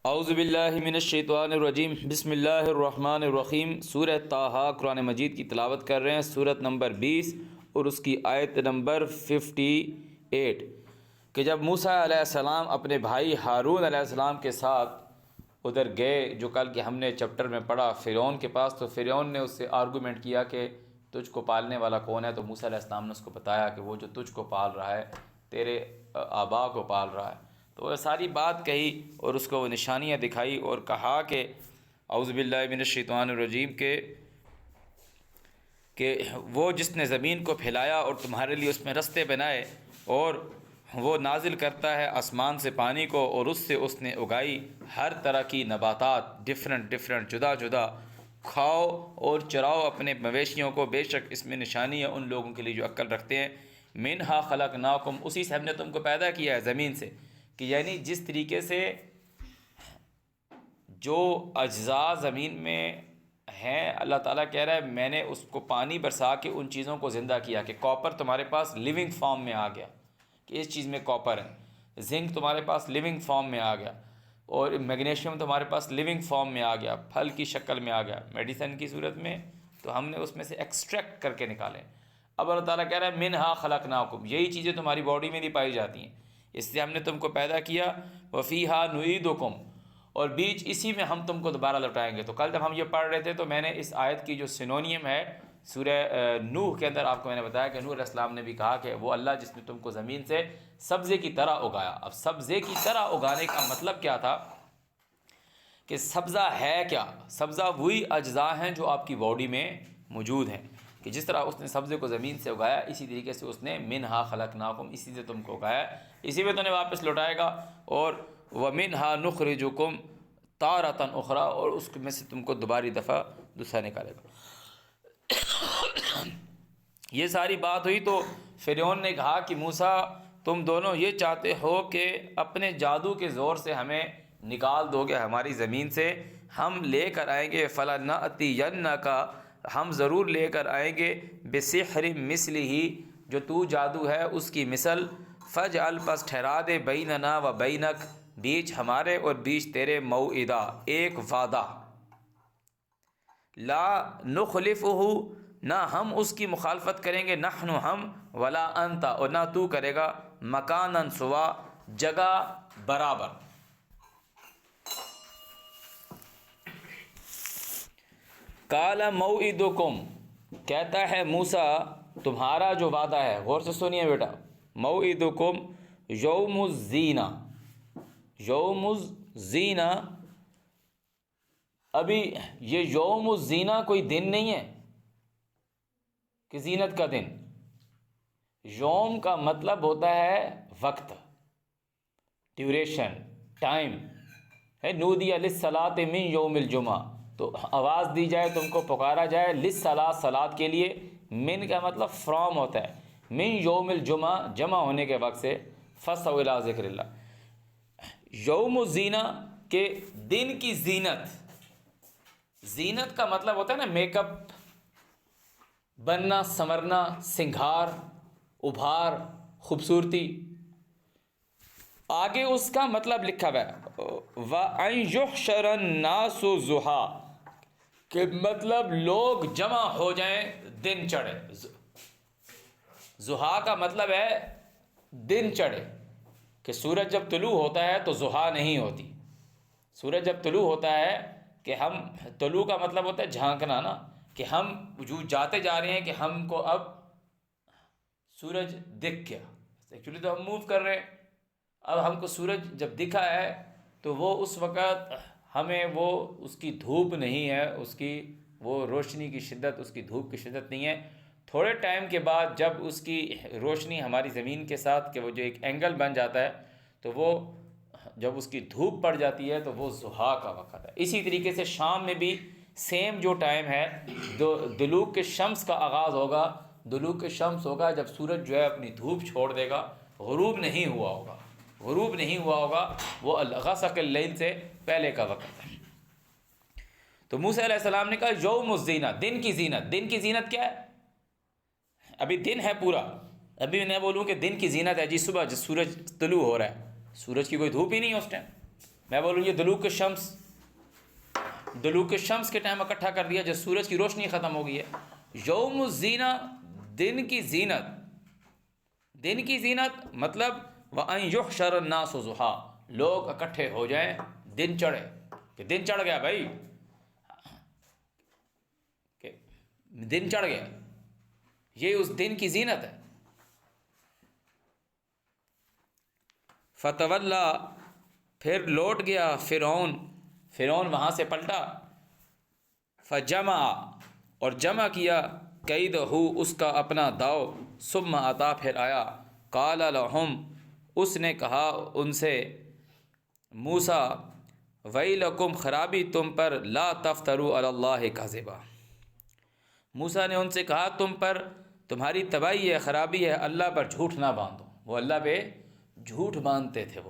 اعوذ باللہ من الشیطان الرجیم، بسم اللہ الرحمن الرحیم۔ سورہ طٰہٰ قرآن مجید کی تلاوت کر رہے ہیں، سورت نمبر 20 اور اس کی آیت نمبر 58 کہ جب موسیٰ علیہ السلام اپنے بھائی ہارون علیہ السلام کے ساتھ ادھر گئے، جو کل کے ہم نے چیپٹر میں پڑھا، فرعون کے پاس، تو فرعون نے اس سے آرگومنٹ کیا کہ تجھ کو پالنے والا کون ہے؟ تو موسیٰ علیہ السلام نے اس کو بتایا کہ وہ جو تجھ کو پال رہا ہے تیرے آبا کو پال رہا ہے۔ تو وہ ساری بات کہی اور اس کو وہ نشانیاں دکھائی اور کہا کہ اعوذ باللہ من الشیطان الرجیم کہ وہ جس نے زمین کو پھیلایا اور تمہارے لیے اس میں رستے بنائے، اور وہ نازل کرتا ہے آسمان سے پانی کو، اور اس سے اس نے اگائی ہر طرح کی نباتات، ڈفرنٹ جدا جدا، کھاؤ اور چراؤ اپنے مویشیوں کو، بے شک اس میں نشانی ہے ان لوگوں کے لیے جو عقل رکھتے ہیں۔ منہا خلقناکم، اسی سے ہم نے تم کو پیدا کیا ہے، زمین سے، کہ یعنی جس طریقے سے جو اجزاء زمین میں ہیں، اللہ تعالیٰ کہہ رہا ہے میں نے اس کو پانی برسا کے ان چیزوں کو زندہ کیا، کہ کاپر تمہارے پاس لیونگ فارم میں آ گیا، کہ اس چیز میں کاپر ہے، زنک تمہارے پاس لیونگ فارم میں آ گیا، اور میگنیشیم تمہارے پاس لیونگ فارم میں آ گیا، پھل کی شکل میں آ گیا، میڈیسن کی صورت میں، تو ہم نے اس میں سے ایکسٹریکٹ کر کے نکالے۔ اب اللہ تعالیٰ کہہ رہا ہے منہا خلقناکم، یہی چیزیں تمہاری باڈی میں نہیں پائی جاتی ہیں، اس سے ہم نے تم کو پیدا کیا، وفیہا نعیدکم، اور بیچ اسی میں ہم تم کو دوبارہ لوٹائیں گے۔ تو کل جب ہم یہ پڑھ رہے تھے تو میں نے اس آیت کی جو سینونیم ہے سورہ نوح کے اندر آپ کو میں نے بتایا کہ نوح علیہ السلام نے بھی کہا کہ وہ اللہ جس نے تم کو زمین سے سبزے کی طرح اگایا۔ اب سبزے کی طرح اگانے کا مطلب کیا تھا کہ سبزہ ہے کیا؟ سبزہ وہی اجزاء ہیں جو آپ کی باڈی میں موجود ہیں، کہ جس طرح اس نے سبزے کو زمین سے اگایا، اسی طریقے سے اس نے منہا خلقناکم، اسی سے تم کو اگایا، اسی میں تمہیں واپس لوٹائے گا، اور ومنہا نخرجکم تارۃ اخری، اور اس میں سے تم کو دوباری دفعہ دوسرا نکالے گا۔ یہ ساری بات ہوئی تو فرعون نے کہا کہ موسیٰ تم دونوں یہ چاہتے ہو کہ اپنے جادو کے زور سے ہمیں نکال دو گے ہماری زمین سے، ہم لے کر آئیں گے فَلَنَأْتِيَنَّكَ، ہم ضرور لے کر آئیں گے بِسِحْرٍ مِثْلِهِ، جو تو جادو ہے اس کی مثل، فَاجْعَلْ، پس ٹھہرا دے بَيْنَنَا وَبَيْنَكَ، بیچ ہمارے اور بیچ تیرے، موعدہ، ایک وعدہ، لا نخلفہ، نہ ہم اس کی مخالفت کریں گے، نحن ہم، ولا انت، اور نہ تو کرے گا، مکاناً سوا، جگہ برابر۔ قال موعدکم، کہتا ہے موسیٰ تمہارا جو وعدہ ہے، غور سے سنیے بیٹا، موعدکم یوم الزینہ، یوم الزینہ، ابھی یہ یوم الزینہ کوئی دن نہیں ہے کہ زینت کا دن، یوم کا مطلب ہوتا ہے وقت، ڈیوریشن، ٹائم ہے۔ نودی للصلاۃ من یوم الجمعہ، تو آواز دی جائے، تم کو پکارا جائے، للصلاۃ، صلاۃ کے لیے، من کا مطلب فرام ہوتا ہے، من یوم الجمعہ، جمع ہونے کے وقت سے، فَاسْتَوْا إِلَىٰ ذِكْرِ اللّہ، یوم الزینہ کے دن کی زینت۔ زینت کا مطلب ہوتا ہے نا میک اپ، بننا، سنورنا، سنگھار، ابھار، خوبصورتی۔ آگے اس کا مطلب لکھا ہوا ہے وَأَن يُحْشَرَ النَّاسُ ضُحًى، کہ مطلب لوگ جمع ہو جائیں دن چڑھے۔ ضحیٰ کا مطلب ہے دن چڑھے، کہ سورج جب طلوع ہوتا ہے تو ضحیٰ نہیں ہوتی۔ سورج جب طلوع ہوتا ہے، کہ ہم، طلوع کا مطلب ہوتا ہے جھانکنا نا، کہ ہم جو جاتے جا رہے ہیں کہ ہم کو اب سورج دکھ گیا، ایکچولی تو ہم موو کر رہے ہیں، اب ہم کو سورج جب دکھا ہے تو وہ اس وقت ہمیں وہ اس کی دھوپ نہیں ہے، اس کی وہ روشنی کی شدت، اس کی دھوپ کی شدت نہیں ہے۔ تھوڑے ٹائم کے بعد جب اس کی روشنی ہماری زمین کے ساتھ، کہ وہ جو ایک اینگل بن جاتا ہے، تو وہ جب اس کی دھوپ پڑ جاتی ہے تو وہ ضحیٰ کا وقت ہے۔ اسی طریقے سے شام میں بھی سیم جو ٹائم ہے، دلوک الشمس کا آغاز ہوگا، دلوک الشمس ہوگا جب سورج جو ہے اپنی دھوپ چھوڑ دے گا، غروب نہیں ہوا ہوگا، غروب نہیں ہوا ہوگا، وہ غسق اللیل سے پہلے کا وقت ہے۔ تو موسیٰ علیہ السلام نے کہا یوم الزینہ، دن کی زینت۔ دن کی زینت کیا ہے؟ ابھی دن ہے پورا، ابھی میں بولوں کہ دن کی زینت ہے جی صبح جب سورج طلوع ہو رہا ہے، سورج کی کوئی دھوپ ہی نہیں ہے اس ٹائم، میں بولوں یہ دلوک الشمس کے ٹائم اکٹھا کر دیا جب سورج کی روشنی ختم ہو گئی ہے. یوم الزینہ دن کی زینت. دن کی زینت مطلب وَأَن يُحْشَرَ النَّاسُ ضُحًى، لوگ اکٹھے ہو جائیں دن چڑھے، کہ دن چڑھ گیا بھائی، کہ دن چڑھ گیا، یہ اس دن کی زینت ہے. فتولا، پھر لوٹ گیا فرعون وہاں سے پلٹا. فجمع، اور جمع کیا قیدہ، اس کا اپنا داؤ. ثم اتا، پھر آیا. قال لهم، اس نے کہا ان سے، موسیٰ، ویلکم، خرابی تم پر، لا تفتروا علی اللہ کذبا. موسیٰ نے ان سے کہا تم پر تمہاری تباہی ہے، خرابی ہے، اللہ پر جھوٹ نہ باندھو. وہ اللہ پہ جھوٹ باندھتے تھے.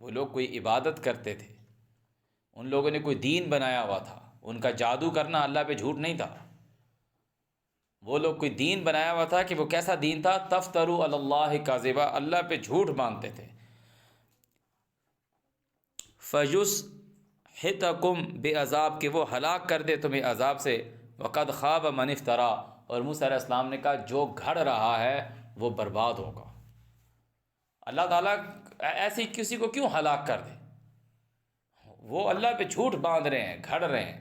وہ لوگ کوئی عبادت کرتے تھے، ان لوگوں نے کوئی دین بنایا ہوا تھا. ان کا جادو کرنا اللہ پہ جھوٹ نہیں تھا. وہ لوگ کوئی دین بنایا ہوا تھا. کہ وہ کیسا دین تھا؟ تفتروا علی اللہ کذبا، اللہ پہ جھوٹ باندھتے تھے. فیسحتکم بعذاب، کہ وہ ہلاک کر دے تمہیں عذاب سے. وقد خاب من افترا، اور موسیٰ علیہ السلام نے کہا جو گھڑ رہا ہے وہ برباد ہوگا. اللہ تعالیٰ ایسی کسی کو کیوں ہلاک کر دے؟ وہ اللہ پہ جھوٹ باندھ رہے ہیں، گھڑ رہے ہیں.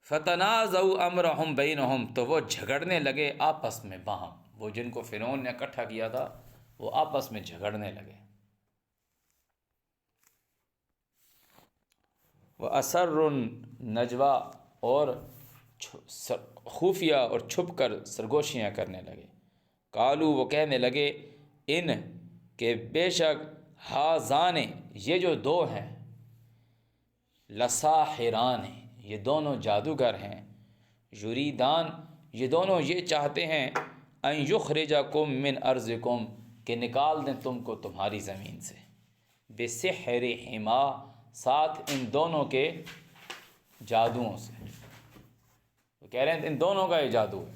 فتنازعوا امرهم بینہم، تو وہ جھگڑنے لگے آپس میں باہم. وہ جن کو فرعون نے اکٹھا کیا تھا وہ آپس میں جھگڑنے لگے. وَأَسَرُّوا النَّجْوَىٰ، اور خفیہ اور چھپ کر سرگوشیاں کرنے لگے. قالوا، وہ کہنے لگے، ان، کہ بے شک، ہازان، یہ جو دو ہیں، لساحران، یہ دونوں جادوگر ہیں. یریدان، یہ دونوں یہ چاہتے ہیں، ان یخرجکم من ارضکم، کہ نکال دیں تم کو تمہاری زمین سے. بسحرہما، ساتھ ان دونوں کے جادوؤں سے. وہ کہہ رہے ہیں ان دونوں کا یہ جادو ہے.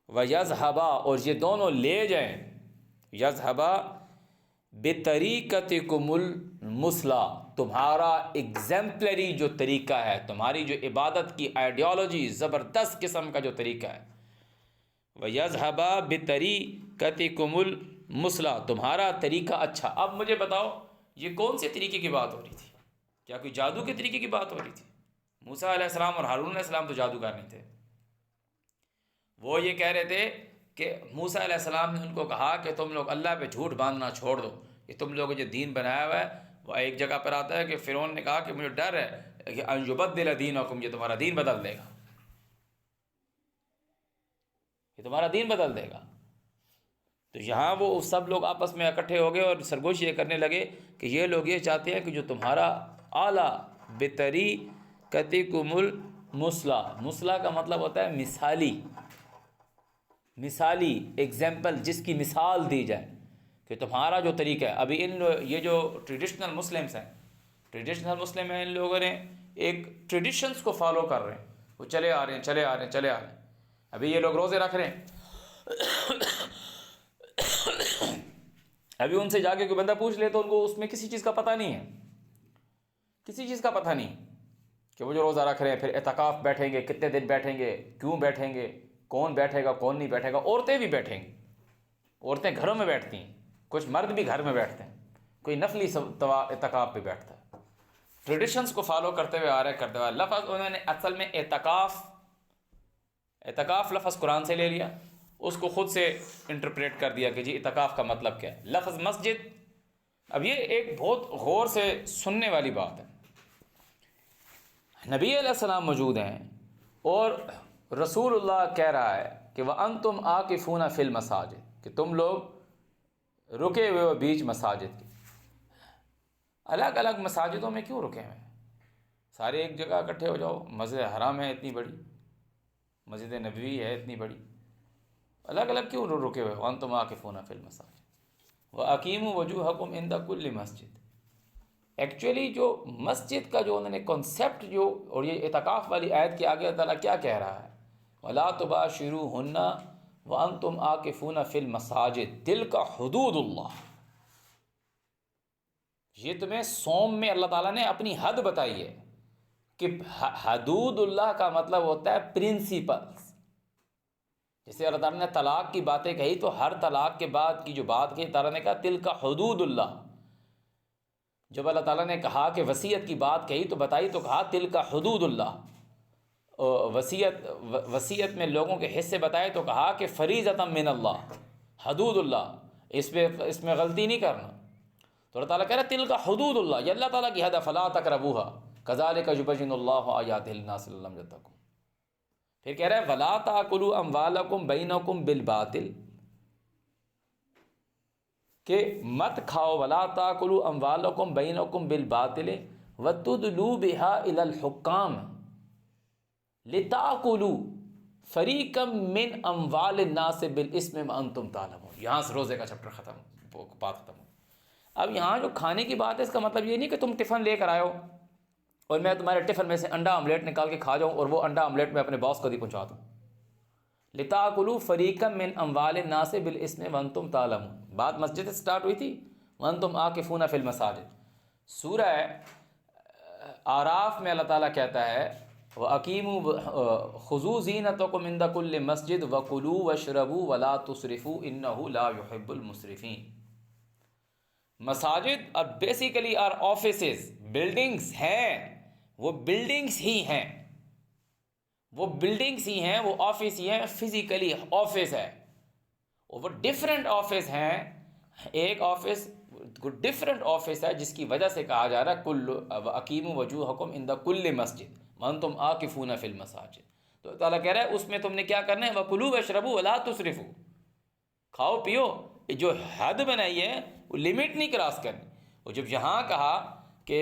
وَيَذْهَبَا، اور یہ دونوں لے جائیں، یذهبا بطریقتکم المثلیٰ، تمہارا ایگزمپلری جو طریقہ ہے، تمہاری جو عبادت کی آئیڈیالوجی، زبردست قسم کا جو طریقہ ہے. وَيَذْهَبَا بطریقتکم المثلیٰ، تمہارا طریقہ اچھا. اب مجھے بتاؤ یہ کون سے طریقے کی بات ہو رہی تھی؟ کیا کوئی جادو کے طریقے کی بات ہو رہی تھی؟ موسیٰ علیہ السلام اور ہارون علیہ السلام تو جادوگر نہیں تھے. وہ یہ کہہ رہے تھے کہ موسیٰ علیہ السلام نے ان کو کہا کہ تم لوگ اللہ پہ جھوٹ باندھنا چھوڑ دو. یہ تم لوگوں جو دین بنایا ہوا ہے، وہ ایک جگہ پر آتا ہے کہ فرعون نے کہا کہ مجھے ڈر ہے کہ ان یبدل دینکم، یہ تمہارا دین بدل دے گا، یہ تمہارا دین بدل دے گا. تو یہاں وہ سب لوگ آپس میں اکٹھے ہو گئے اور سرگوشی یہ کرنے لگے کہ یہ لوگ یہ چاہتے ہیں کہ جو تمہارا اعلیٰ بطریقتکم المثلیٰ، مثلیٰ کا مطلب ہوتا ہے مثالی ایگزامپل، جس کی مثال دی جائے، کہ تمہارا جو طریقہ ہے. ابھی یہ جو ٹریڈیشنل مسلمس ہیں، ٹریڈیشنل مسلم ہیں، ان لوگوں نے ایک ٹریڈیشنس کو فالو کر رہے ہیں. وہ چلے آ رہے ہیں. ابھی یہ لوگ روزے رکھ رہے ہیں. ابھی ان سے جا کے کوئی بندہ پوچھ لے تو ان کو اس میں کسی چیز کا پتہ نہیں ہے، کسی چیز کا پتہ نہیں کہ وہ جو روزہ رکھ رہے ہیں. پھر اعتکاف بیٹھیں گے، کتنے دن بیٹھیں گے، کیوں بیٹھیں گے، کون بیٹھے گا کون نہیں بیٹھے گا. عورتیں بھی بیٹھیں گی، عورتیں گھروں میں بیٹھتی ہیں، کچھ مرد بھی گھر میں بیٹھتے ہیں، کوئی نفلی اعتکاف پہ بیٹھتا ہے. ٹریڈیشنز کو فالو کرتے ہوئے آ رہے لفظ انہوں نے اصل میں اعتکاف لفظ قرآن سے لے لیا، اس کو خود سے انٹرپریٹ کر دیا کہ جی اعتکاف کا مطلب کیا ہے. لفظ مسجد، اب یہ ایک بہت غور سے سننے والی بات ہے. نبی علیہ السلام موجود ہیں اور رسول اللہ کہہ رہا ہے کہ وَأَنْتُمْ عَاكِفُونَ فِي الْمَسَاجِدِ، کہ تم لوگ رکے ہوئے ہو بیچ مساجد کے. الگ الگ مساجدوں میں کیوں رکے ہوئے ہیں؟ سارے ایک جگہ اکٹھے ہو جاؤ. مسجد حرام ہے اتنی بڑی، مسجد نبوی ہے اتنی بڑی، الگ الگ کیوں رکے ہوئے؟ وَأَنْتُمْ عَاكِفُونَ فِي الْمَسَاجِدِ وَأَقِيمُوا وُجُوهَكُمْ عِنْدَ كُلِّ مَسْجِدٍ. ایکچولی جو مسجد کا جو انہوں نے کنسیپٹ جو، اور یہ اعتکاف والی آیت کے آگے اللہ تعالیٰ کیا کہہ رہا ہے؟ وَلَا تُبَاشِرُوهُنَّ وَأَنْتُمْ عَاكِفُونَ فِي الْمَسَاجِدِ تِلْكَ حُدُودُ اللَّهِ. یہ تمہیں صوم میں اللہ تعالیٰ نے اپنی حد بتائی ہے کہ حدود اللہ کا مطلب ہوتا ہے پرنسپلس. جیسے اللہ تعالیٰ نے طلاق کی باتیں کہی تو ہر طلاق کے بعد کی جو بات کہی تعالیٰ نے کہا تلک حدود اللہ. جب اللہ تعالیٰ نے کہا کہ وصیت کی بات کہی تو بتائی تو کہا تلک حدود اللہ. وصیت میں لوگوں کے حصے بتائے تو کہا کہ فریضۃ من اللہ، حدود اللہ، اس میں غلطی نہیں کرنا. تو اللہ تعالیٰ کہہ رہا ہے تلک حدود اللہ، یہ اللہ تعالیٰ کی حد ہے، فلا تقربوها کذالک یبین اللہ آیاتہ للناس لعلہم یتقون. پھر کہہ رہا ہے ولا تاکلوا اموالکم بینکم بالباطل، کہ مت کھاؤ، ولا تاکلوا اموالکم بینکم بالباطل وتدلوا بها الی الحکام لتاکلوا فریقا من اموال الناس بالاسم وانتم تعلمون. یہاں سے روزے کا چیپٹر بات ختم ہو. اب یہاں جو کھانے کی بات ہے اس کا مطلب یہ نہیں کہ تم ٹفن لے کر آئے ہو اور میں تمہارے ٹفن میں سے انڈا آملیٹ نکال کے کھا جاؤں اور وہ انڈا آملیٹ میں اپنے باس کو دی پہنچا دوں. لتاکلوا فریقا من اموال الناس بالاسم وانتم تعلمون. بات مسجد سے سٹارٹ ہوئی تھی، وانتم عاکفون فی المساجد. سورہ آراف میں اللہ تعالیٰ کہتا ہے وَأَقِیمُوا خُذُوا زِینَتَکُمْ عِنْدَ کُلِّ مَسْجِدٍ وَکُلُوا وَاشْرَبُوا وَلَا تُسْرِفُوا إِنَّهُ لَا يُحِبُّ الْمُسْرِفِينَ. مساجد اور بیسیکلی اور آفیسز، بلڈنگز ہیں، وہ بلڈنگز ہی ہیں، وہ بلڈنگز ہی ہیں، وہ آفس ہی ہیں. فزیکلی آفس ہے، وہ ڈفرینٹ آفس ہیں. ایک آفس ڈفرینٹ آفس ہے جس کی وجہ سے کہا جا رہا ہے کل اقیموا وجوہکم عند کل مسجد وانتم عاکفون فی المساجد. تو تعالیٰ کہہ رہا ہے اس میں تم نے کیا کرنا ہے وکلوا واشربوا ولا تسرفوا، کھاؤ پیو. جو حد بنائی ہے وہ لمٹ نہیں کراس کرنی. اور جب یہاں کہا کہ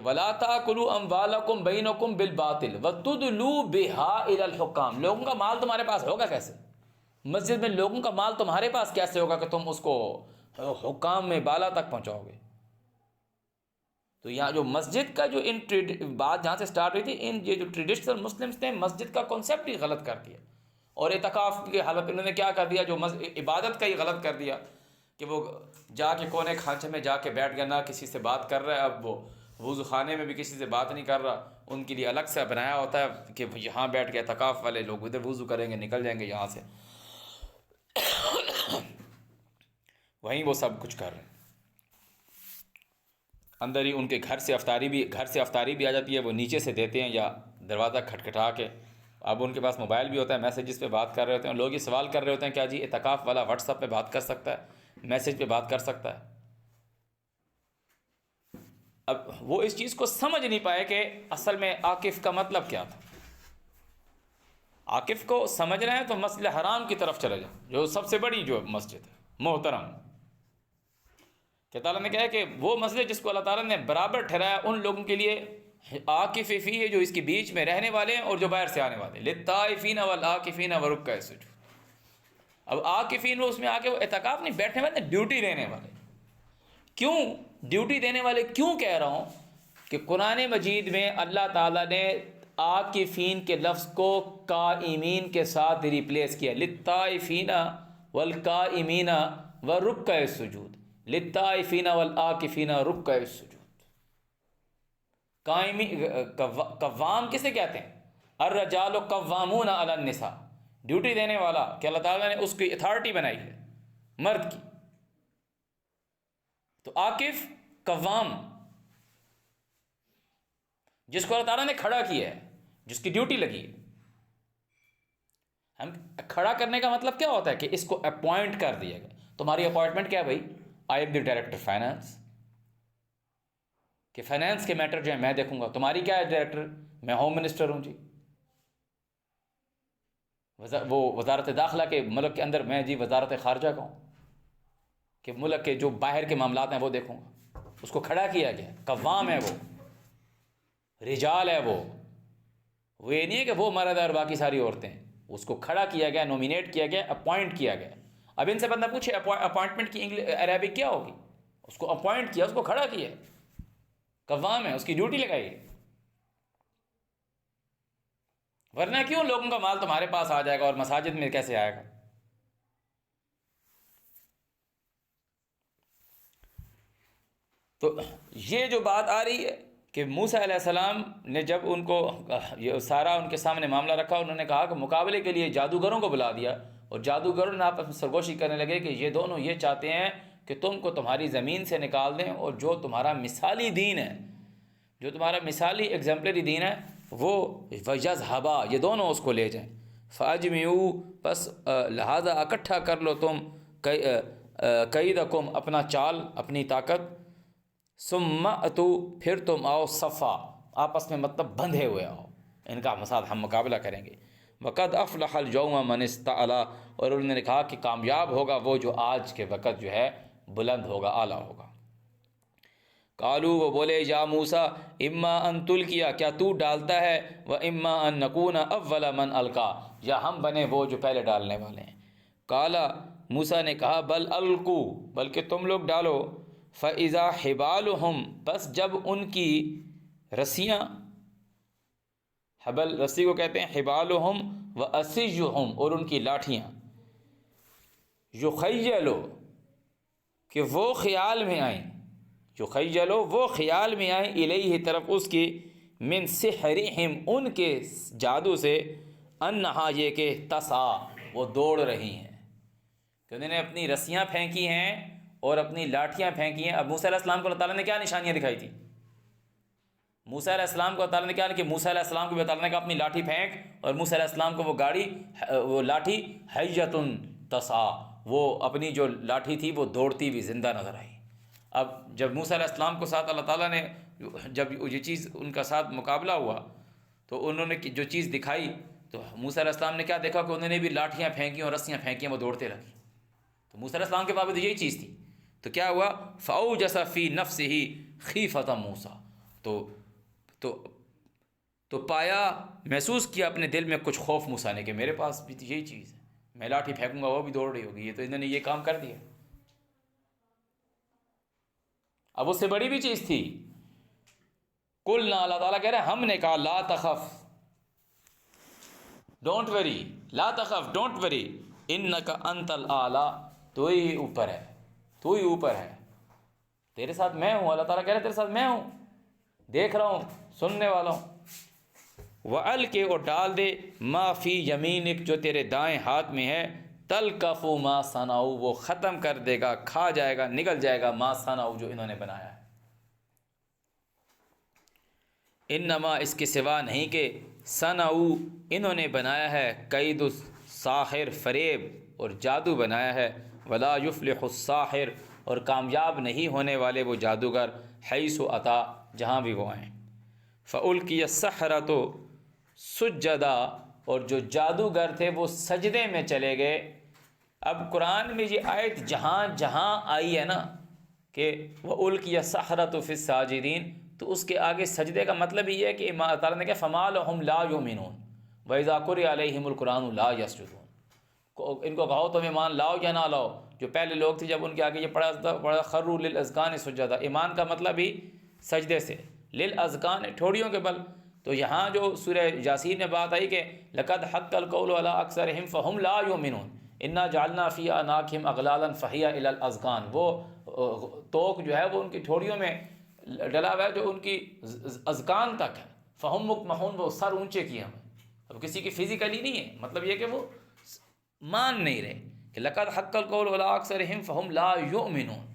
ولا تاکلوا اموالکم بینکم بالباطل وتدلوا بها الی الحکام، لوگوں کا مال تمہارے پاس ہوگا کیسے؟ مسجد میں لوگوں کا مال تمہارے پاس کیسے ہوگا کہ تم اس کو حکام میں بالا تک پہنچاؤ گے؟ تو یہاں جو مسجد کا جو بات جہاں سے سٹارٹ ہوئی تھی، یہ جو ٹریڈیشنل مسلمس نے مسجد کا کنسیپٹ ہی غلط کر دیا. اور اعتکاف کی حالت انہوں نے کیا کر دیا، جو عبادت کا ہی غلط کر دیا کہ وہ جا کے کونے کھانچے میں جا کے بیٹھ گیا، نہ کسی سے بات کر رہا ہے. اب وہ وضو خانے میں بھی کسی سے بات نہیں کر رہا، ان کے لیے الگ سے بنایا ہوتا ہے کہ یہاں بیٹھ کے اعتکاف والے لوگ ادھر وضو کریں گے، نکل جائیں گے یہاں سے، وہیں وہ سب کچھ کر رہے ہیں. اندر ہی ان کے گھر سے افطاری بھی آ جاتی ہے، وہ نیچے سے دیتے ہیں یا دروازہ کھٹکھٹا کے. اب ان کے پاس موبائل بھی ہوتا ہے، میسیجز پہ بات کر رہے ہوتے ہیں. لوگ یہ سوال کر رہے ہوتے ہیں کیا جی اعتکاف والا واٹس ایپ پہ بات کر سکتا ہے، میسیج پہ بات کر سکتا ہے؟ اب وہ اس چیز کو سمجھ نہیں پائے کہ اصل میں عاکف کا مطلب کیا تھا. عاکف کو سمجھ رہے ہیں تو مسجد حرام کی طرف چلے جائیں، جو سب سے بڑی جو مسجد ہے محترم، کہ تعالیٰ نے کہا کہ وہ مسجد جس کو اللہ تعالیٰ نے برابر ٹھہرایا ان لوگوں کے لیے عاکف فی ہے جو اس کے بیچ میں رہنے والے ہیں اور جو باہر سے آنے والے ہیں، للطائفین والعاکفین ورکع السجود. اب عاکفین وہ اس میں آ کے وہ اعتکاف نہیں بیٹھنے والے، ڈیوٹی دینے والے. کیوں ڈیوٹی دینے والے کیوں کہہ رہا ہوں کہ قرآن مجید میں اللہ تعالیٰ نے عاکفین کے لفظ کو قائمین کے ساتھ ریپلیس کیا، للطائفین والقائمین ورکع السجود، للطائفین والعاکفین رکع السجود. قوام کسے کہتے ہیں؟ الرجال قوامون علی النساء، ڈیوٹی دینے والا، کہ اللہ تعالیٰ نے اس کی اتھارٹی بنائی ہے مرد کی. تو عاکف قوام، جس کو اللہ تعالیٰ نے کھڑا کیا ہے، جس کی ڈیوٹی لگی ہے. ہم کھڑا کرنے کا مطلب کیا ہوتا ہے کہ اس کو اپوائنٹ کر دیا گیا. تمہاری اپوائنٹمنٹ کیا ہے بھائی؟ I am the director finance, کہ فائنانس کے میٹر جو ہے میں دیکھوں گا. تمہاری کیا ہے ڈائریکٹر؟ میں ہوم منسٹر ہوں جی. وہ وزارت داخلہ کے ملک کے اندر، میں جی وزارت خارجہ کا ہوں کہ ملک کے جو باہر کے معاملات ہیں وہ دیکھوں گا. اس کو کھڑا کیا گیا، قوام ہے وہ، رجال ہے وہ یہ نہیں ہے کہ وہ مرد ہے اور باقی ساری عورتیں. اس کو کھڑا کیا گیا، نومینیٹ کیا گیا، اپوائنٹ کیا گیا. اب ان سے بندہ پوچھے اپوائنٹمنٹ کی عربک کیا ہوگی؟ اس کو اپوائنٹ کیا، اس کو کھڑا کیا، قوام ہے، اس کی ڈیوٹی لگائی. ورنہ کیوں لوگوں کا مال تمہارے پاس آ جائے گا اور مساجد میں کیسے آئے گا؟ تو یہ جو بات آ رہی ہے کہ موسیٰ علیہ السلام نے جب ان کو یہ سارا ان کے سامنے معاملہ رکھا، انہوں نے کہا کہ مقابلے کے لیے جادوگروں کو بلا دیا، اور جادوگروں نے آپس میں سرگوشی کرنے لگے کہ یہ دونوں یہ چاہتے ہیں کہ تم کو تمہاری زمین سے نکال دیں، اور جو تمہارا مثالی دین ہے، جو تمہارا مثالی ایگزمپلری دین ہے، وہ وَيَذْهَبَا، یہ دونوں اس کو لے جائیں۔ فَأَجْمِعُوا، بس لہذا اکٹھا کر لو تم کیدکم، اپنا چال، اپنی طاقت، ثم اتوا، پھر تم آؤ صفا، آپس میں مطلب بندھے ہوئے آؤ، ان کا ساتھ ہم مقابلہ کریں گے۔ وَقَدْ أَفْلَحَ الْيَوْمَ مَنِ اسْتَعْلَىٰ، اور انہوں نے کہا کہ کامیاب ہوگا وہ جو آج کے وقت جو ہے بلند ہوگا، اعلیٰ ہوگا۔ قالوا، وہ بولے، یا موسیٰ اما ان تلقیا، کیا تو ڈالتا ہے، و اما ان نکون اول من القا، یا ہم بنے وہ جو پہلے ڈالنے والے ہیں۔ قالا، موسیٰ نے کہا، بل القوا، بلکہ تم لوگ ڈالو۔ فاذا حبالہم، بس جب ان کی رسیاں، حبل رسی کو کہتے ہیں، حبالہم و اسیہم، اور ان کی لاٹھیاں، یخیلو، کہ وہ خیال میں آئیں، یخیلو، وہ خیال میں آئیں، الیہ، طرف اس کی، من سحرہم، ان کے جادو سے، انہا، یہ کہ تسعی، وہ دوڑ رہی ہیں، کہ انہوں نے اپنی رسیاں پھینکی ہیں اور اپنی لاٹھیاں پھینکی ہیں۔ اب موسیٰ علیہ السلام کو اللہ تعالیٰ نے کیا نشانیاں دکھائی تھی؟ موسیٰ علیہ السلام کو اللہ تعالیٰ نے کیا کہ موسیٰ علیہ السلام کو بھی اللہ تعالیٰ نے کہا اپنی لاٹھی پھینک، اور موسیٰ علیہ السلام کو وہ لاٹھی حیۃ تسعی، وہ اپنی جو لاٹھی تھی وہ دوڑتی ہوئی زندہ نظر آئی۔ اب جب موسیٰ علیہ السلام کو ساتھ اللہ تعالیٰ نے جب یہ چیز ان کا ساتھ مقابلہ ہوا تو انہوں نے جو چیز دکھائی، تو موسیٰ علیہ السلام نے کیا دیکھا کہ انہوں نے بھی لاٹھیاں پھینکی اور رسیاں پھینکی، وہ دوڑتے لگی۔ تو موسیٰ علیہ السلام کے پاس بھی یہی چیز تھی، تو کیا ہوا، فَأَوْجَسَ فِي نَفْسِهِ خِیفَةَ موسیٰ، تو پایا، محسوس کیا اپنے دل میں کچھ خوف موسیٰ نے کہ میرے پاس بھی تو یہی چیز ہے، میں لاٹھی پھینکوں گا وہ بھی دوڑ رہی ہوگی، یہ تو انہوں نے یہ کام کر دیا۔ اب اس سے بڑی بھی چیز تھی، قُلْنَا، اللہ تعالیٰ کہہ رہے ہیں ہم نے کہا، لا تخف، don't worry, law تخف، don't worry, انک انت الاعلیٰ، تو ہی اوپر ہے، تو ہی اوپر ہے، تیرے ساتھ میں ہوں، اللہ تعالیٰ کہہ رہے ہیں تیرے ساتھ میں ہوں، دیکھ رہا ہوں، سننے والا ہوں۔ وَأَلْقِ، اور ڈال دے، ما فی یمینک، جو تیرے دائیں ہاتھ میں ہے، تلقف ما صنعوا، وہ ختم کر دے گا، کھا جائے گا، نگل جائے گا، ما صنعوا، جو انہوں نے بنایا ہے۔ انما، اس کے سوا نہیں کہ، صنعوا، انہوں نے بنایا ہے، کید الساحر، فریب اور جادو بنایا ہے، ولا یفلح الساحر، اور کامیاب نہیں ہونے والے وہ جادوگر، حیث اتی، جہاں بھی وہ آئیں۔ فَأُلْقِيَ السَّحَرَةُ سُجَّدًا، اور جو جادوگر تھے وہ سجدے میں چلے گئے۔ اب قرآن میں یہ آیت جہاں جہاں آئی ہے نا کہ وَأُلْقِيَ السَّحَرَةُ فِي السَّاجِدِينَ، تو اس کے آگے سجدے کا مطلب یہ ہے کہ اللہ تعالیٰ نے کہا فَمَا لَهُمْ لَا يُؤْمِنُونَ وَإِذَا قُرِئَ عَلَيْهِمُ الْقُرْآنُ لَا يَسْجُدُونَ، ان کو کہو تم ایمان لاؤ یا نہ لاؤ، جو پہلے لوگ تھے جب ان کے آگے یہ پڑھا خروا للاذقان سجدا، ایمان کا مطلب ہی سجدے سے، للاذقان، ٹھوڑیوں کے بل۔ تو یہاں جو سورہ یاسین میں بات آئی کہ لقد حق القول علی اکثرہم فہم لا یؤمنون انا جعلنا فی اعناقہم اغلالا فہی الی الاذقان، وہ توق جو ہے وہ ان کی ٹھوڑیوں میں ڈلا ہوا ہے جو ان کی اذقان تک ہے، فہم مقمحون، وہ سر اونچے کیے ہمیں۔ اب کسی کی فزیکلی نہیں ہے، مطلب یہ کہ وہ مان نہیں رہے کہ لقد حق القول علی اکثرہم فہم لا یؤمنون۔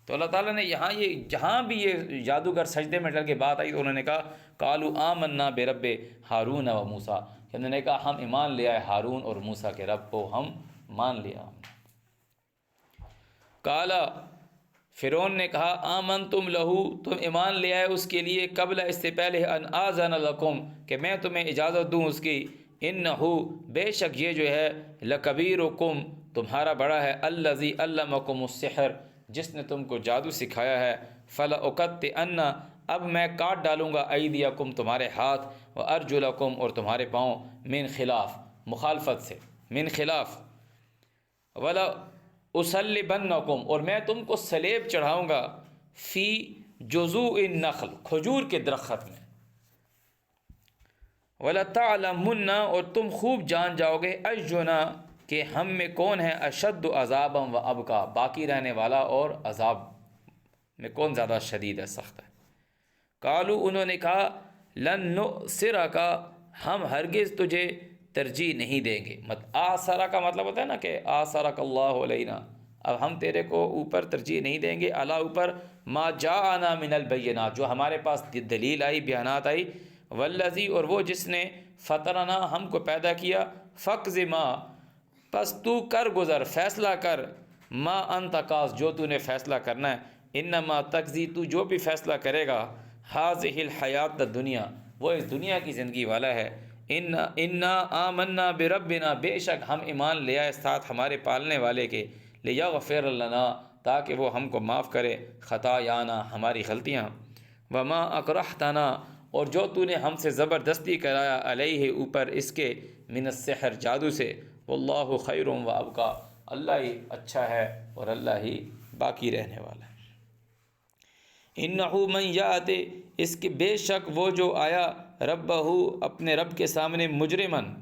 تو اللہ تعالیٰ نے یہاں یہ جہاں بھی یہ جادوگر سجدے میں ڈر کے بات آئی تو انہوں نے کہا قالوا آمنا برب ہارون و موسیٰ، کہ انہوں نے کہا ہم ایمان لے آئے ہارون اور موسیٰ کے رب کو ہم مان لیا ہم نے۔ قالا، فرعون نے کہا آمنتم لہو، تم ایمان لے آئے اس کے لیے، قبل، اس سے پہلے، ان آذن لکم، کہ میں تمہیں اجازت دوں اس کی، انہو، بے شک یہ جو ہے، لکبیرکم، تمہارا بڑا ہے، الذی علمکم السحر، جس نے تم کو جادو سکھایا ہے، فلاقطعن، اب میں کاٹ ڈالوں گا، ایدیکم، تمہارے ہاتھ، وارجلکم، اور تمہارے پاؤں، من خلاف، مخالفت سے، من خلاف، ولا اسلبنکم، اور میں تم کو سلیب چڑھاؤں گا، فی جذوع النخل، کھجور کے درخت میں، وَلَتَعْلَمُنَّ، اور تم خوب جان جاؤ گے، ایُّنَا، کہ ہم میں کون ہے، اشد عذابا و ابقا، باقی رہنے والا اور عذاب میں کون زیادہ شدید ہے، سخت ہے۔ قالو انہوں نے کہا لن نؤثرک، ہم ہرگز تجھے ترجیح نہیں دیں گے۔ آثرہ کا مطلب ہوتا ہے نا کہ آثرک اللہ علینا، اب ہم تیرے کو اوپر ترجیح نہیں دیں گے، علی اوپر ما جاءنا من البینات، جو ہمارے پاس دلیل آئی، بیانات آئی، والذی اور وہ جس نے فطرنا ہم کو پیدا کیا، فقض ما پس تو کر گزر، فیصلہ کر، ما انت قاض جو تو نے فیصلہ کرنا ہے، انما تقضی تو جو بھی فیصلہ کرے گا، ہذہ الحیات الدنیا وہ اس دنیا کی زندگی والا ہے، انا آمنا بربنا بے شک ہم ایمان لے آئے ساتھ ہمارے پالنے والے کے، لیغفر لنا تاکہ وہ ہم کو معاف کرے، خطایانا ہماری غلطیاں، وما اکرہتنا اور جو تو نے ہم سے زبردستی کرایا، علیہ اوپر اس کے، من السحر جادو سے، واللہ خیر و ابقا اللہ ہی اچھا ہے اور اللہ ہی باقی رہنے والا ہے۔ انہ من یات اس کے بے شک وہ جو آیا، ربہ اپنے رب کے سامنے، مجرمن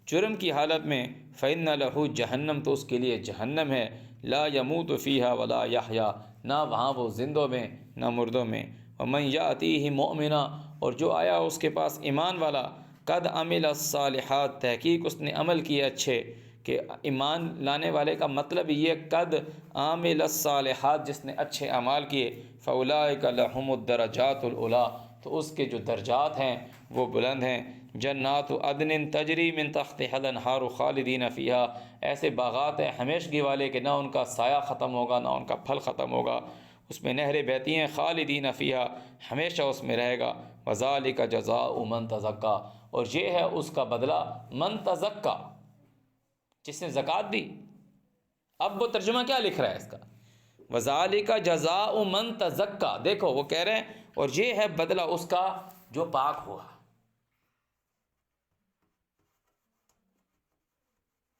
جرم کی حالت میں، فإن لہ جہنم تو اس کے لیے جہنم ہے، لا یموت فیہا ولا یحیا نہ وہاں وہ زندوں میں نہ مردوں میں، ومن یاتیہ مؤمنا اور جو آیا اس کے پاس ایمان والا، قد عمل الصالحات تحقیق اس نے عمل کیے اچھے، کہ ایمان لانے والے کا مطلب یہ قد عامل الصالحات جس نے اچھے اعمال کیے، فاولئک لہم الدرجات العلیٰ تو اس کے جو درجات ہیں وہ بلند ہیں، جنات عدن تجری من تحتها الانہار خالدین فیہا ایسے باغات ہیں ہمیشگی والے کہ نہ ان کا سایہ ختم ہوگا نہ ان کا پھل ختم ہوگا، اس میں نہریں بہتی ہیں، خالدین فیہا ہمیشہ اس میں رہے گا، وذالک جزاء من تزکا اور یہ ہے اس کا بدلہ، من تزکا جس نے زکوٰۃ دی۔ اب وہ ترجمہ کیا لکھ رہا ہے اس کا، وذالک جزاء من تزکا، دیکھو وہ کہہ رہے ہیں اور یہ ہے بدلہ اس کا جو پاک ہوا۔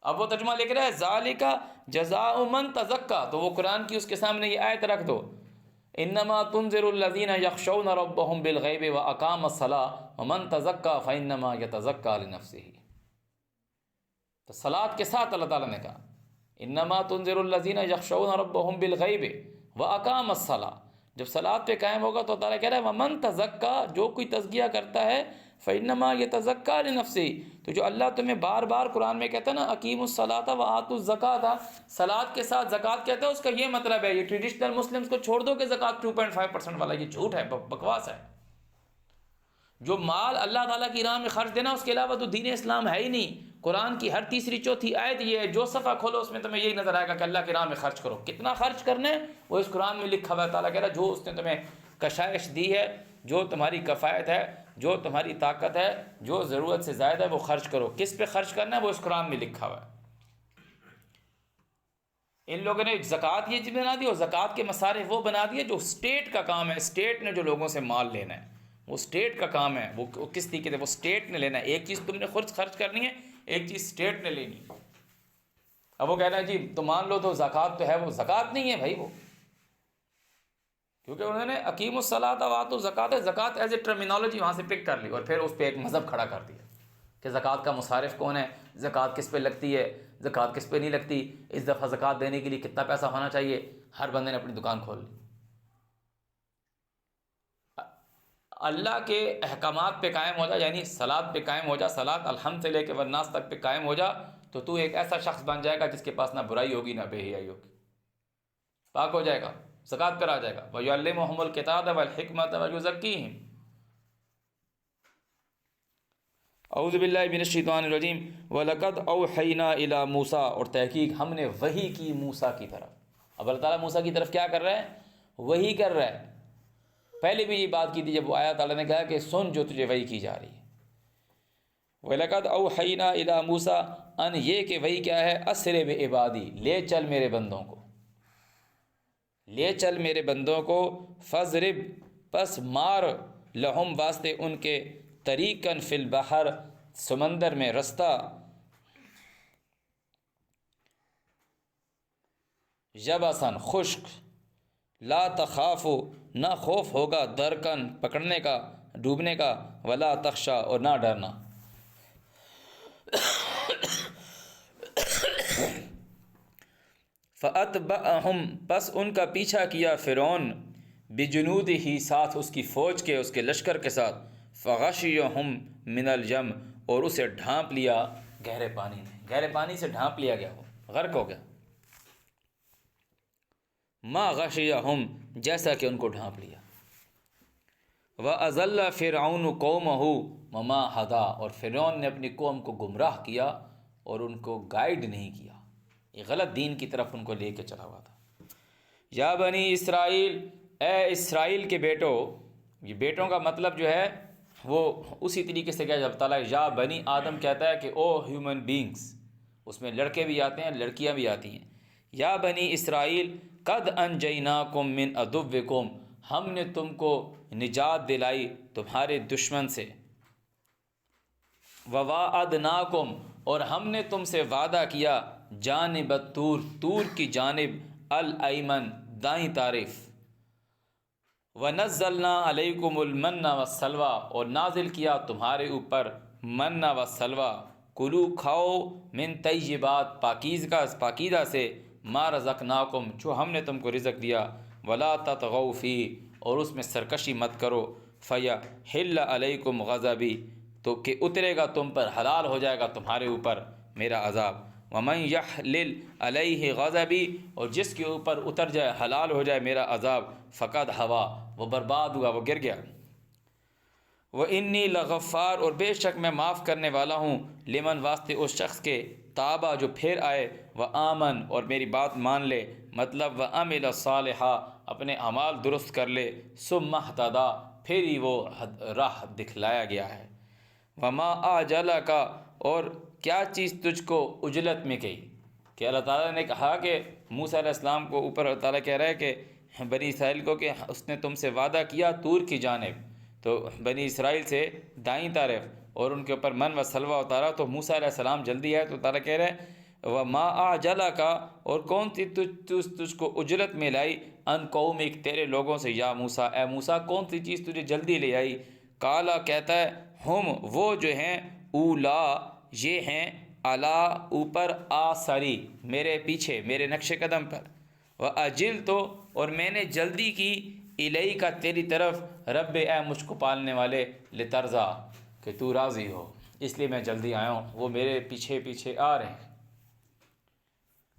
اب وہ ترجمہ لکھ رہا ہے ذالک جزاء من تزکا، تو وہ قرآن کی اس کے سامنے یہ آیت رکھ دو، انما تنذر الذین یخشون ربهم بالغیب واقاموا الصلاۃ ومن تزکا فانما یتزکا لنفسہ۔ تو صلاۃ کے ساتھ اللہ تعالیٰ نے کہا انما تنذر الذین یخشون ربهم بالغیب واقاموا الصلاۃ، جب صلاۃ پہ قائم ہوگا تو تعالیٰ کہہ رہا ہے ومن تزکا جو کوئی تزکیہ کرتا ہے، فانما یتزکا لنفسہ، تو جو اللہ تمہیں بار بار قرآن میں کہتا ہے نا اقیموا الصلاۃ وآتوا الزکاۃ، صلاۃ کے ساتھ زکوٰۃ کہتا ہے، اس کا یہ مطلب ہے، یہ ٹریڈیشنل مسلمز کو چھوڑ دو کہ زکوٰۃ 2.5% والا یہ جھوٹ ہے، بکواس ہے۔ جو مال اللہ تعالیٰ کی راہ میں خرچ دینا اس کے علاوہ تو دین اسلام ہے ہی نہیں۔ قرآن کی ہر تیسری چوتھی آیت یہ ہے، جو صفحہ کھولو اس میں تمہیں یہی نظر آئے گا کہ اللہ کی راہ میں خرچ کرو، کتنا خرچ کرنا ہے وہ اس قرآن میں لکھا ہوا ہے۔ تعالیٰ کہہ رہا ہے جو اس نے تمہیں کشائش دی ہے، جو تمہاری کفایت ہے، جو تمہاری طاقت ہے، جو ضرورت سے زائد ہے وہ خرچ کرو۔ کس پہ خرچ کرنا ہے وہ اس قرآن میں لکھا ہوا ہے۔ ان لوگوں نے زکوٰۃ یہ چیز بنا دی اور زکوٰۃ کے مصارف وہ بنا دیے جو اسٹیٹ کا کام ہے، اسٹیٹ نے جو لوگوں سے مال لینا ہے وہ اسٹیٹ کا کام ہے، وہ کس طریقے سے وہ اسٹیٹ نے لینا ہے، ایک چیز تم نے خود خرچ کرنی ہے، ایک چیز اسٹیٹ نے لینی ہے۔ اب وہ کہہ رہا ہے جی تو مان لو تو زکوٰۃ تو ہے، وہ زکوٰۃ نہیں ہے بھائی وہ، کیونکہ انہوں نے اقیموا الصلاۃ وآتوا الزکاۃ، زکوٰۃ ایز اے ٹرمینالوجی وہاں سے پک کر لی اور پھر اس پہ ایک مذہب کھڑا کر دیا کہ زکوٰۃ کا مصارف کون ہے، زکوٰۃ کس پہ لگتی ہے، زکوٰۃ کس پہ نہیں لگتی، اس دفعہ زکوٰۃ دینے کے لیے کتنا پیسہ ہونا چاہیے، ہر بندے نے اپنی دکان کھول لی۔ اللہ کے احکامات پہ قائم ہو جا، یعنی صلاۃ پہ قائم ہو جا، صلاۃ الحمد سے لے کے والناس تک پہ قائم ہو جا، تو تو ایک ایسا شخص بن جائے گا جس کے پاس نہ برائی ہوگی نہ بے حیائی ہوگی، پاک ہو جائے گا، زکوٰۃ پر آ جائے گا۔ وَيُعَلِّمُهُمُ الْكِتَابَ وَالْحِكْمَةَ وَيُزَكِّيهِمْ۔ اعوذ باللہ من الشیطان الرجیم۔ وَلَقَدْ أَوْحَيْنَا إِلَى مُوسَىٰ اور تحقیق ہم نے وحی کی موسیٰ کی طرف۔ اب اللہ تعالیٰ موسیٰ کی طرف کیا کر رہا ہے، وحی کر رہا ہے۔ پہلے بھی یہ بات کی تھی جب وہ آیا، تعالیٰ نے کہا کہ سن جو تجھے وحی کی جا رہی ہے۔ وَلَقَدْ أَوْحَيْنَا إِلَى مُوسَىٰ ان یہ کہ وحی کیا ہے، أَسْرِ بِعِبَادِي لے چل میرے بندوں کو، لے چل میرے بندوں کو، فَاضْرِبْ پس مار، لَهُمْ واسطے ان کے، طَرِيقًا فِي الْبَحْرِ سمندر میں رستہ، یبساً خشک، لا تخاف نہ خوف ہوگا، درکن پکڑنے کا، ڈوبنے کا، ولا تخشا اور نہ ڈرنا۔ فَأَتْبَعَهُمْ پس ان کا پیچھا کیا فرعون، بجنود ہی ساتھ اس کی فوج کے، اس کے لشکر کے ساتھ، فغشیہم من الجم اور اسے ڈھانپ لیا گہرے پانی نے، گہرے پانی سے ڈھانپ لیا گیا، وہ غرق ہو گیا۔ ما غشیہم جیسا کہ ان کو ڈھانپ لیا۔ وَأَضَلَّ فِرْعَوْنُ قَوْمَهُ وَمَا هَدَىٰ اور فرعون نے اپنی قوم کو گمراہ کیا اور ان کو گائیڈ نہیں کیا، یہ غلط دین کی طرف ان کو لے کے چلا ہوا تھا۔ یا بنی اسرائیل، اے اسرائیل کے بیٹو، یہ بیٹوں کا مطلب جو ہے وہ اسی طریقے سے کیا، جب تعالیٰ یا بنی آدم کہتا ہے کہ او ہیومن بینگز، اس میں لڑکے بھی آتے ہیں لڑکیاں بھی آتی ہیں۔ یا بنی اسرائیل قد انجیناکم من عدوکم، ہم نے تم کو نجات دلائی تمہارے دشمن سے۔ وواعدناکم اور ہم نے تم سے وعدہ کیا جانب طور، طور کی جانب الایمن دائیں طرف۔ ونزلنا علیکم المن والسلویٰ اور نازل کیا تمہارے اوپر من و سلویٰ، کلو کھاؤ من طیبات پاکیزہ سے، ما رزقناکم جو ہم نے تم کو رزق دیا، ولا تطغوا فیہ اور اس میں سرکشی مت کرو، فیحل علیکم غضبی تو کہ اترے گا تم پر، حلال ہو جائے گا تمہارے اوپر میرا عذاب، ومن یحلل علیہ غضبی اور جس کے اوپر اتر جائے حلال ہو جائے میرا عذاب، فقد ہوا وہ برباد ہوا، وہ گر گیا۔ وَإِنِّي لَغَفَّارٌ اور بے شک میں معاف کرنے والا ہوں، لمن واسطے اس شخص کے تابہ جو پھر آئے، وآمن اور میری بات مان لے، مطلب وعمل صالحا اپنے اعمال درست کر لے، ثم اہتدی پھر ہی وہ راہ دکھلایا گیا ہے۔ وما اعجلک اور کیا چیز تجھ کو عجلت میں کہی، کہ اللہ تعالیٰ نے کہا کہ موسیٰ علیہ السلام کو اوپر اللہ تعالیٰ کہہ رہا ہے کہ بنی اسرائیل کو کہ اس نے تم سے وعدہ کیا طور کی جانب، تو بنی اسرائیل سے دائیں طرف اور ان کے اوپر من و سلویٰ اتارا، تو موسیٰ علیہ السلام جلدی آئے، تو تعالیٰ کہہ رہے ہیں وما اعجلک اور کون سی تجھ کو عجلت میں لائی، ان قومک تیرے لوگوں سے، یا موسیٰ اے موسیٰ کون سی چیز تجھے جلدی لے آئی، کالا کہتا ہے ہم وہ جو ہیں، اولا یہ ہیں، الا اوپر، آثری میرے پیچھے میرے نقش قدم پر، وَأَجِلْتُ اور میں نے جلدی کی، الیک تیری طرف، رب اے مجھ کو پالنے والے، لترضا کہ تو راضی ہو، اس لیے میں جلدی آیا ہوں، وہ میرے پیچھے پیچھے آ رہے ہیں۔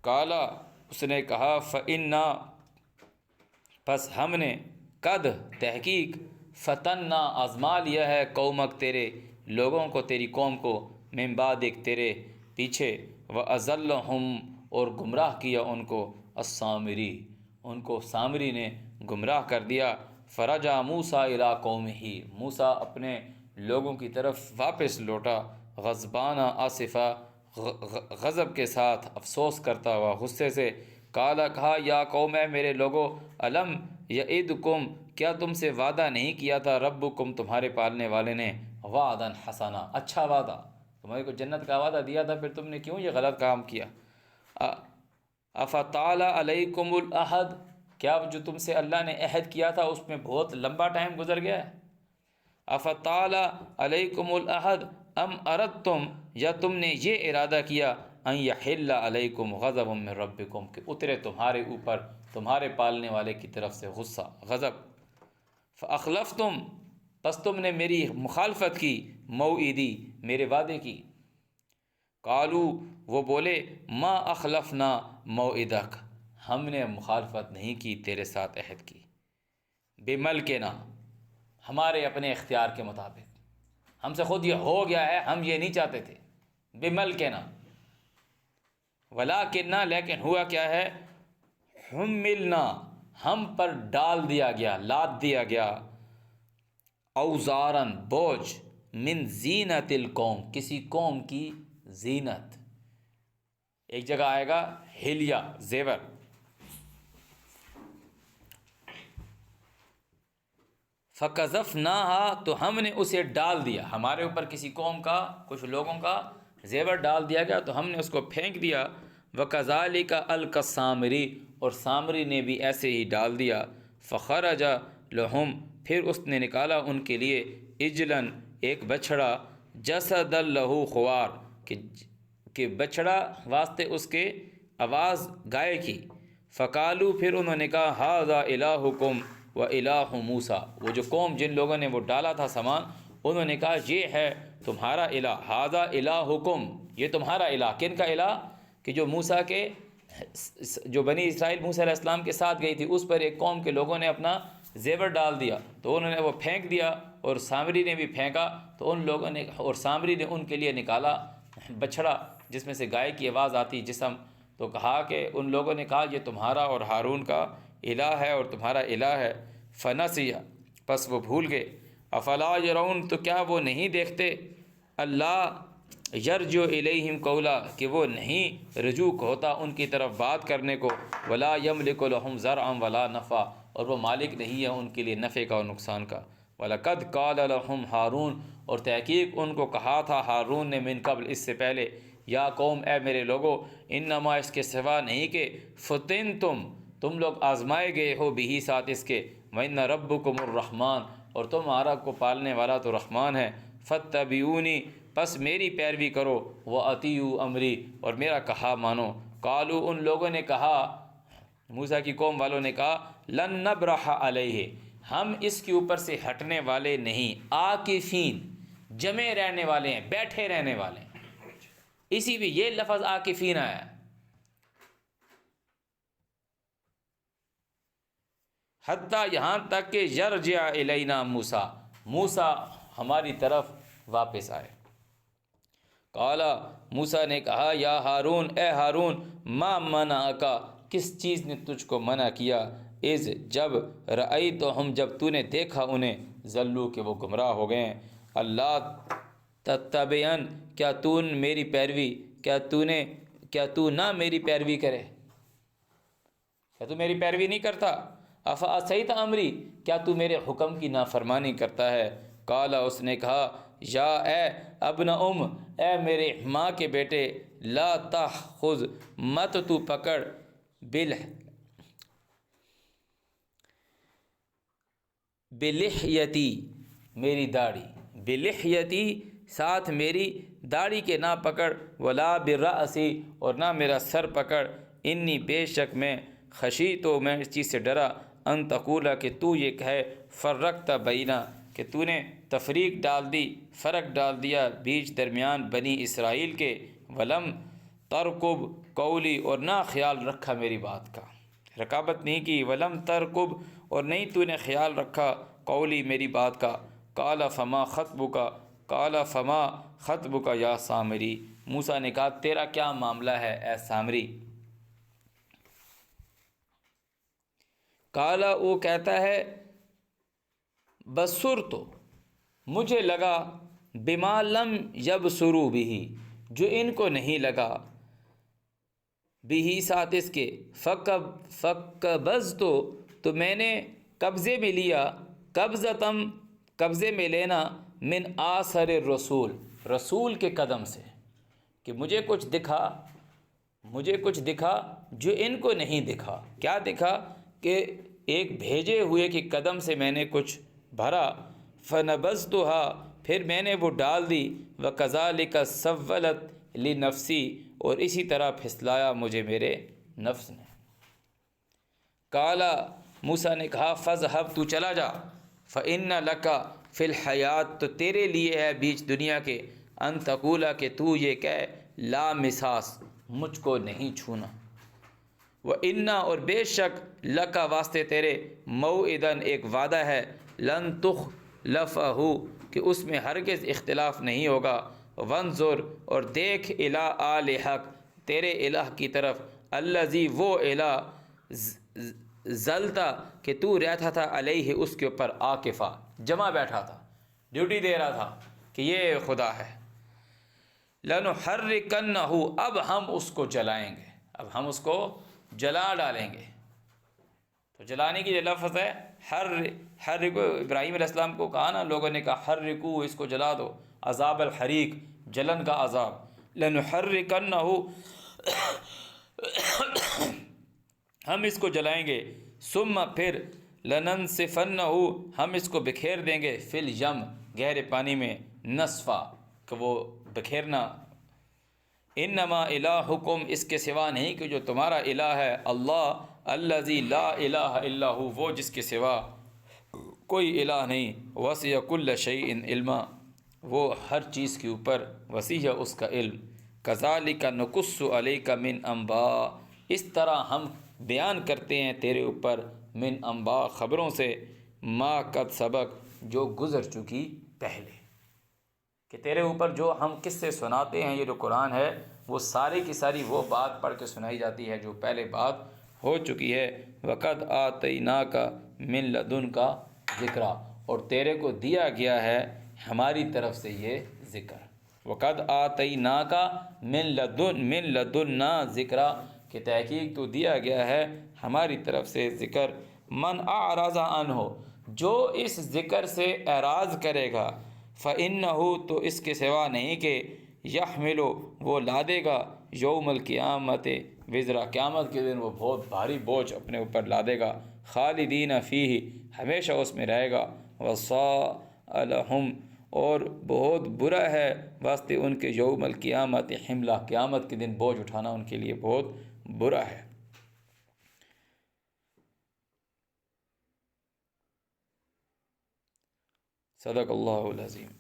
کالا اس نے کہا فَإِنَّا پس ہم نے، قد تحقیق، فتنا آزما لیا ہے، قومک تیرے لوگوں کو، تیری قوم کو، من بعدک تیرے پیچھے، وَأَضَلَّهُمْ اور گمراہ کیا ان کو، السامری ان کو سامری نے گمراہ کر دیا۔ فرجع موسیٰ الی قومہ موسیٰ اپنے لوگوں کی طرف واپس لوٹا، غضبان آصفہ غضب کے ساتھ، افسوس کرتا ہوا، غصے سے، کالا کہا یا قوم اے میرے لوگو، الم یعدکم کیا تم سے وعدہ نہیں کیا تھا، ربکم تمہارے پالنے والے نے، وعدا حسنا اچھا وعدہ، تمہارے کو جنت کا وعدہ دیا تھا، پھر تم نے کیوں یہ غلط کام کیا۔ افطال علیکم العہد کیا جو تم سے اللہ نے عہد کیا تھا اس میں بہت لمبا ٹائم گزر گیا ہے۔ افطال علیکم العہد ام اردتم یا تم نے یہ ارادہ کیا، ان یحل علیکم غضب من ربکم کہ اترے تمہارے اوپر تمہارے پالنے والے کی طرف سے غصہ، غضب۔ فاخلفتم پس تم نے میری مخالفت کی، موعدی میرے وعدے کی۔ قالو وہ بولے ما اخلفنا موعدک ہم نے مخالفت نہیں کی تیرے ساتھ عہد کی، بملکنا ہمارے اپنے اختیار کے مطابق، ہم سے خود یہ ہو گیا ہے، ہم یہ نہیں چاہتے تھے، بملکنا ولکنہ لیکن ہوا کیا ہے، حملنا ہم پر ڈال دیا گیا، لاد دیا گیا، اوزارن بوجھ، من زینت القوم کسی قوم کی زینت، ایک جگہ آئے گا ہلیہ زیور، فَقَذَفْنَاهَا تو ہم نے اسے ڈال دیا، ہمارے اوپر کسی قوم کا کچھ لوگوں کا زیور ڈال دیا گیا تو ہم نے اس کو پھینک دیا، وَكَذَلِكَ أَلْقَى السَّامِرِي اور سامری نے بھی ایسے ہی ڈال دیا، فَخَرَجَ لَهُمْ پھر اس نے نکالا ان کے لیے، اجلاً ایک بچھڑا، جسد لہو خوار کہ بچھڑا واسطے اس کے آواز گائے کی، فقالو پھر انہوں نے کہا ھذا الہکم وَإِلَٰهُ موسیٰ، وہ جو قوم جن لوگوں نے وہ ڈالا تھا سامان، انہوں نے کہا یہ ہے تمہارا الہ، ھذا الہکم، یہ تمہارا الہ۔ کن کا الہ؟ کہ جو موسیٰ کے جو بنی اسرائیل موسیٰ علیہ السلام کے ساتھ گئی تھی، اس پر ایک قوم کے لوگوں نے اپنا زیور ڈال دیا، تو انہوں نے وہ پھینک دیا، اور سامری نے بھی پھینکا، تو ان لوگوں نے، اور سامری نے ان کے لیے نکالا بچھڑا جس میں سے گائے کی آواز آتی جسم، تو کہا کہ ان لوگوں نے کہا یہ تمہارا اور ہارون کا الہ ہے اور تمہارا الہ ہے۔ فنسیا، پس وہ بھول گئے۔ افلا یرون، تو کیا وہ نہیں دیکھتے، اللہ یرجع الیہم قولا، کہ وہ نہیں رجوع ہوتا ان کی طرف بات کرنے کو، ولا یملک لہم ذرعا ولا نفعا، اور وہ مالک نہیں ہے ان کے لیے نفع کا اور نقصان کا۔ وَلَقَدْ قَالَ لَهُمْ ہارون، اور تحقیق ان کو کہا تھا ہارون نے من قبل، اس سے پہلے، یا قوم، اے میرے لوگو، انما، اس کے سوا نہیں کہ تم لوگ آزمائے گئے ہو بھی ساتھ اس کے، وَإِنَّ رَبُّكُمُ الرَّحْمَٰنُ، اور تمہارا کو پالنے والا تو رحمان ہے، فَاتَّبِعُونِی، پس میری پیروی کرو، وَأَطِیعُوا أَمْرِی، اور میرا کہا مانو۔ قالوا، ان لوگوں نے کہا، موسیٰ کی قوم والوں نے کہا، لن نبرح علیہ، ہم اس کے اوپر سے ہٹنے والے نہیں، عاکفین، جمے رہنے والے ہیں، بیٹھے رہنے والے ہیں، اسی بھی یہ لفظ عاکفین آیا ہے۔ حتیٰ، یہاں تک کہ یرجع الینا موسیٰ، موسیٰ ہماری طرف واپس آئے۔ قال، موسیٰ نے کہا، یا ہارون، اے ہارون، ما منعک، کس چیز نے تجھ کو منع کیا، اذ، جب، رأیتہم، جب تو نے دیکھا انہیں، ضلوا، کہ وہ گمراہ ہو گئے ہیں، اللہ تتبعن، کیا تو میری پیروی، کیا تو نہ میری پیروی کرے، کیا تو میری پیروی نہیں کرتا، افعصیت امری، کیا تو میرے حکم کی نافرمانی کرتا ہے۔ قال، اس نے کہا، یا اے ابن اے میرے ماں کے بیٹے، لا تأخذ، مت تو پکڑ، بلحیتی، میری داڑھی، بلحیتی، ساتھ میری داڑھی کے نہ پکڑ، ولا برأسی، اور نہ میرا سر پکڑ، انی، بے شک میں، خشیت، میں اس چیز سے ڈرا، ان تقولا، کہ تو یہ کہے، فرقت بینا، کہ تو نے تفریق ڈال دی، فرق ڈال دیا بیچ درمیان بنی اسرائیل کے، ولم ترقب قولی، اور نہ خیال رکھا میری بات کا، رقابت نہیں کی، ولم ترقب، اور نہیں تو نے خیال رکھا، قولی، میری بات کا۔ قال فما خطبک، قال فما خطبک یا سامری، موسیٰ نے کہا تیرا کیا معاملہ ہے اے سامری۔ قال، وہ کہتا ہے، بصرت، مجھے لگا، بما لم یبصروا بہ، جو ان کو نہیں لگا، بہ، ساتھ اس کے، فقبضت، تو میں نے قبضے میں لیا، قبضتم، قبضے میں لینا، من آثر الرسول، رسول کے قدم سے، کہ مجھے کچھ دکھا جو ان کو نہیں دکھا۔ کیا دکھا؟ کہ ایک بھیجے ہوئے کے قدم سے میں نے کچھ بھرا، فنبذتها، پھر میں نے وہ ڈال دی، وکذالک سولت لنفسی، اور اسی طرح پھسلایا مجھے میرے نفس نے۔ قال، موسیٰ نے کہا، فاذهب، تو چلا جا، فإن لك فی الحیات، تو تیرے لیے ہے بیچ دنیا کے، ان تقولا، کہ تو یہ کہے، لا مساس، مجھ کو نہیں چھونا، وَإِنَّ، اور بے شک، لَكَ، واسطے تیرے، موعداً، ایک وعدہ ہے، لن تخلفہ، کہ اس میں ہرگز اختلاف نہیں ہوگا، وانظر، اور دیکھ، الی آلہک، تیرے الہ کی طرف، الذی، وہ الہ، زلتا، کہ تو رہتا تھا، علیہ، اس کے اوپر، عاکفہ، جمع بیٹھا تھا، ڈیوٹی دے رہا تھا کہ یہ خدا ہے، لنحرکنہ، اب ہم اس کو جلائیں گے، اب ہم اس کو جلا ڈالیں گے۔ تو جلانے کی جو لفظ ہے، حرکو، ابراہیم علیہ السلام کو کہا نا لوگوں نے کہا، حرکو، اس کو جلا دو، عذاب الحریق، جلن کا عذاب، لنحرکنہ، ہم اس کو جلائیں گے، ثم، پھر، لننسفنہ، ہم اس کو بکھیر دیں گے، فی الیم، گہرے پانی میں، نسفا، کہ وہ بکھیرنا، انما الہکم، اس کے سوا نہیں کہ جو تمہارا الہ ہے، اللہ، الذی لا الہ الا ہو، وہ جس کے سوا کوئی الہ نہیں، وسع کل شیء علما، وہ ہر چیز کے اوپر وسیع ہے اس کا علم، کذالک نقص علیک من انباء، اس طرح ہم بیان کرتے ہیں تیرے اوپر من انباء خبروں سے، ما قد سبق جو گزر چکی پہلے، کہ تیرے اوپر جو ہم قصے سناتے ہیں، یہ جو قرآن ہے وہ ساری کی ساری وہ بات پڑھ کے سنائی جاتی ہے جو پہلے بات ہو چکی ہے۔ وقد آتیناک من لدنک ذکرا، اور تیرے کو دیا گیا ہے ہماری طرف سے یہ ذکر، وقد آتیناک من لدنا ذکرا، کہ تحقیق تو دیا گیا ہے ہماری طرف سے ذکر، من اعرض عنہ جو اس ذکر سے اعراض کرے گا، فإنہ تو اس کے سوا نہیں کہ یحمل وہ لادے گا یوم القیامت وزرا، قیامت کے دن وہ بہت بھاری بوجھ اپنے اوپر لادے گا، خالدین فیہ ہمیشہ اس میں رہے گا، وساء لہم اور بہت برا ہے واسطے ان کے یوم القیامت حملہ، قیامت کے دن بوجھ اٹھانا ان کے لیے بہت برا ہے۔ صدق اللہ العظیم۔